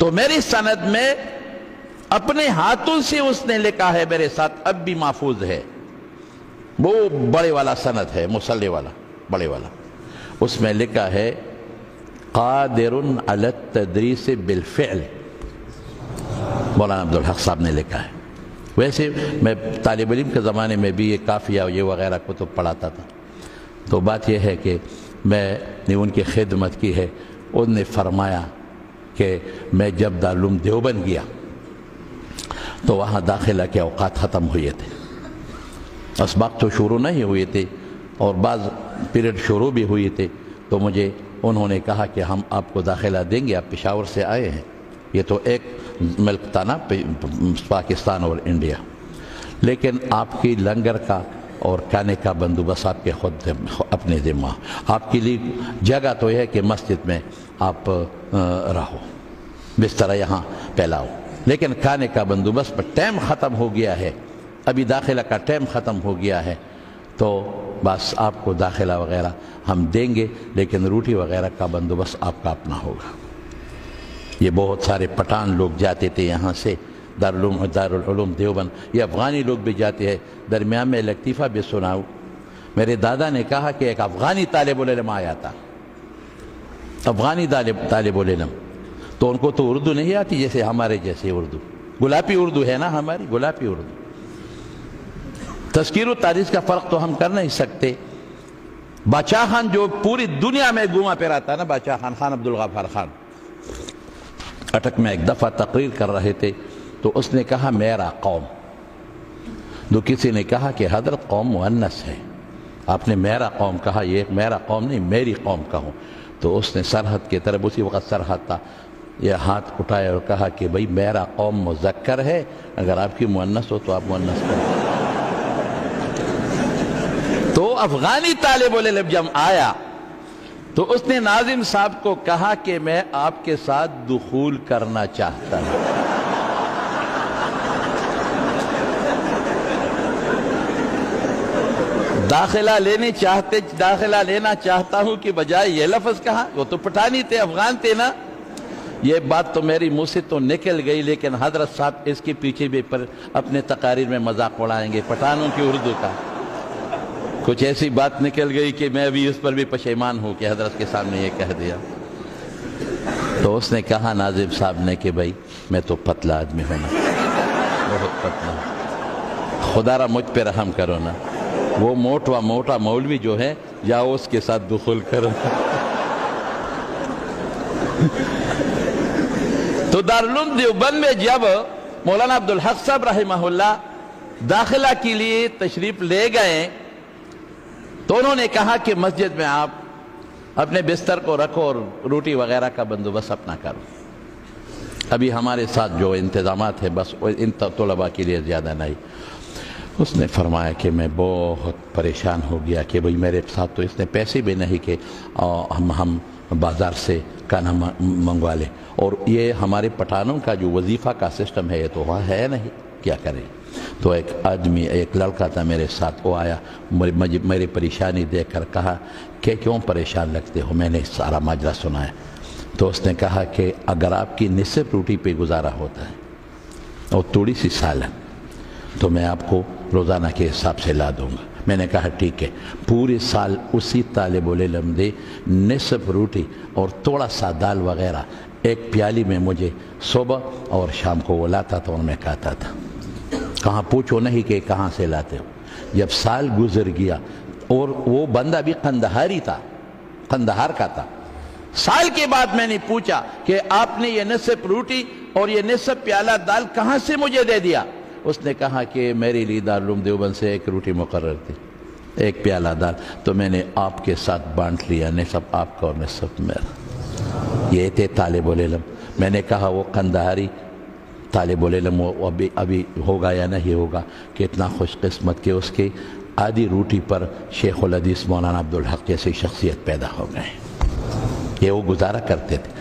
تو میری سند میں اپنے ہاتھوں سے اس نے لکھا ہے، میرے ساتھ اب بھی محفوظ ہے، وہ بڑے والا سند ہے، مسلح والا بڑے والا، اس میں لکھا ہے قادر علی التدریس بالفعل، مولانا عبدالحق صاحب نے لکھا ہے۔ ویسے میں طالب علم کے زمانے میں بھی یہ کافیہ یہ وغیرہ کتب پڑھاتا تھا، تو بات یہ ہے کہ میں نے ان کی خدمت کی ہے۔ ان نے فرمایا کہ میں جب دارالعلوم دیوبند گیا تو وہاں داخلہ کے اوقات ختم ہوئے تھے، اسباق تو شروع نہیں ہوئے تھے اور بعض پیریڈ شروع بھی ہوئے تھے، تو مجھے انہوں نے کہا کہ ہم آپ کو داخلہ دیں گے، آپ پشاور سے آئے ہیں، یہ تو ایک ملک تھا نا پاکستان اور انڈیا، لیکن آپ کی لنگر کا اور کھانے کا بندوبست آپ کے خود اپنے ذمہ، آپ کے لیے جگہ تو ہے کہ مسجد میں آپ رہو، بستر یہاں پھیلاؤ، لیکن کھانے کا بندوبست پر ٹائم ختم ہو گیا ہے، ابھی داخلہ کا ٹائم ختم ہو گیا ہے، تو بس آپ کو داخلہ وغیرہ ہم دیں گے، لیکن روٹی وغیرہ کا بندوبست آپ کا اپنا ہوگا۔ یہ بہت سارے پٹھان لوگ جاتے تھے یہاں سے دارالعلوم دیوبند، یہ افغانی لوگ بھی جاتے ہیں۔ درمیان میں لطیفہ بھی سناؤ، میرے دادا نے کہا کہ ایک افغانی طالب العلم آیا تھا، افغانی طالب العلم، تو ان کو تو اردو نہیں آتی جیسے ہمارے جیسے اردو، گلاپی اردو ہے نا ہماری، گلاپی اردو، تذکیر و تاریخ کا فرق تو ہم کر نہیں سکتے۔ بادشاہ خان جو پوری دنیا میں گھوما پھرا تھا نا، بادشاہ خان، خان عبدالغفار خان، اٹک میں ایک دفعہ تقریر کر رہے تھے تو اس نے کہا میرا قوم، تو کسی نے کہا کہ حضرت قوم مؤنث ہے، آپ نے میرا قوم کہا، یہ میرا قوم نہیں میری قوم کہو، تو اس نے سرحد کی طرف، اسی وقت سرحد تھا، یہ ہاتھ اٹھایا اور کہا کہ بھئی میرا قوم مذکر ہے، اگر آپ کی مؤنث ہو تو آپ مؤنث کریں۔ تو افغانی طالب العلم جب آیا تو اس نے ناظم صاحب کو کہا کہ میں آپ کے ساتھ دخول کرنا چاہتا ہوں۔ داخلہ لینا چاہتا ہوں کہ بجائے یہ لفظ کہا، وہ تو پٹھانی تھے، افغان تھے نا۔ یہ بات تو میری منہ سے تو نکل گئی، لیکن حضرت صاحب اس کے پیچھے بھی پر اپنے تقاریر میں مذاق اڑائیں گے پٹھانوں کی اردو کا۔ کچھ ایسی بات نکل گئی کہ میں ابھی اس پر بھی پشیمان ہوں کہ حضرت کے سامنے یہ کہہ دیا۔ تو اس نے کہا ناظم صاحب نے کہ بھائی میں تو پتلا آدمی ہوں نا، بہت پتلا ہوں، خدا را مجھ پہ رحم کرو نا، وہ موٹا مولوی جو ہے جاؤ اس کے ساتھ دخول کرو۔ تو دارالعلوم دیوبند میں جب مولانا عبدالحق صاحب رحمہ اللہ داخلہ کے لیے تشریف لے گئے تو انہوں نے کہا کہ مسجد میں آپ اپنے بستر کو رکھو اور روٹی وغیرہ کا بندوبست اپنا کرو، ابھی ہمارے ساتھ جو انتظامات ہیں بس ان طلباء کے لیے زیادہ نہیں۔ اس نے فرمایا کہ میں بہت پریشان ہو گیا کہ بھئی میرے ساتھ تو اس نے پیسے بھی نہیں کہ ہم بازار سے کھانا منگوا لیں، اور یہ ہمارے پٹھانوں کا جو وظیفہ کا سسٹم ہے یہ تو وہاں ہے نہیں، کیا کریں۔ تو ایک آدمی، ایک لڑکا تھا میرے ساتھ، وہ آیا، میری پریشانی دیکھ کر کہا کہ کیوں پریشان لگتے ہو، میں نے سارا ماجرا سنایا۔ تو اس نے کہا کہ اگر آپ کی نصف روٹی پہ گزارا ہوتا ہے اور تھوڑی سی سالن تو میں آپ کو روزانہ کے حساب سے لا دوں گا۔ میں نے کہا ٹھیک ہے، پورے سال اسی طالب العلم دے نصف روٹی اور تھوڑا سا دال وغیرہ ایک پیالی میں مجھے صبح اور شام کو وہ لاتا تھا اور میں کھاتا تھا۔ کہاں پوچھو نہیں کہ کہاں سے لاتے ہو۔ جب سال گزر گیا اور وہ بندہ بھی قندہاری تھا، قندہار کا تھا، سال کے بعد میں نے پوچھا کہ آپ نے یہ نصف روٹی اور یہ نصف پیالہ دال کہاں سے مجھے دے دیا؟ اس نے کہا کہ میرے لیے دارالعلوم دیوبند سے ایک روٹی مقرر تھی، ایک پیالہ دال، تو میں نے آپ کے ساتھ بانٹ لیا، نصف آپ کا اور نصف میرا۔ یہ تھے طالب العلم۔ میں نے کہا وہ قندہاری طالب العلم وہ ابھی ہوگا یا نہیں ہوگا، کہ اتنا خوش قسمت کہ اس کی آدھی روٹی پر شیخ الحدیث مولانا عبدالحق جیسی شخصیت پیدا ہو گئے، یہ وہ گزارا کرتے تھے۔